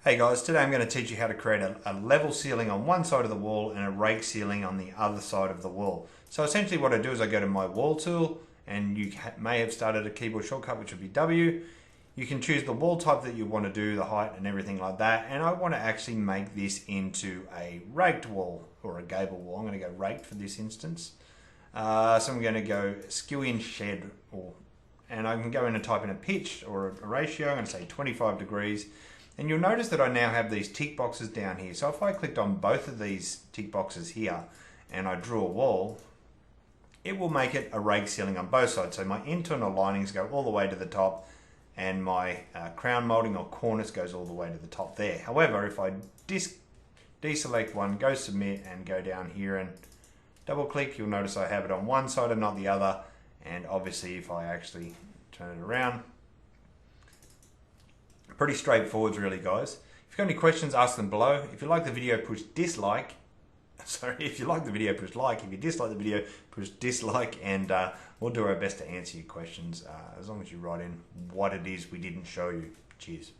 Hey guys, today I'm going to teach you how to create a level ceiling on one side of the wall and a rake ceiling on the other side of the wall. So essentially what I do is I go to my wall tool, and you may have started a keyboard shortcut which would be W. You can choose the wall type that you want to do, the height and everything like that, and I want to actually make this into a raked wall or a gable wall. I'm going to go raked for this instance. So I'm going to go Skillion shed, and I can go in and type in a pitch or a ratio. I'm going to say 25 degrees. And you'll notice that I now have these tick boxes down here. So if I clicked on both of these tick boxes here and I drew a wall, it will make it a rake ceiling on both sides. So my internal linings go all the way to the top, and my crown molding or cornice goes all the way to the top there. However, if I deselect one, go submit and go down here and double click, you'll notice I have it on one side and not the other. And obviously if I actually turn it around, pretty straightforward really, guys. If you've got any questions, ask them below. If you like the video, push dislike. Sorry, if you like the video, push like. If you dislike the video, push dislike, and we'll do our best to answer your questions as long as you write in what it is we didn't show you. Cheers.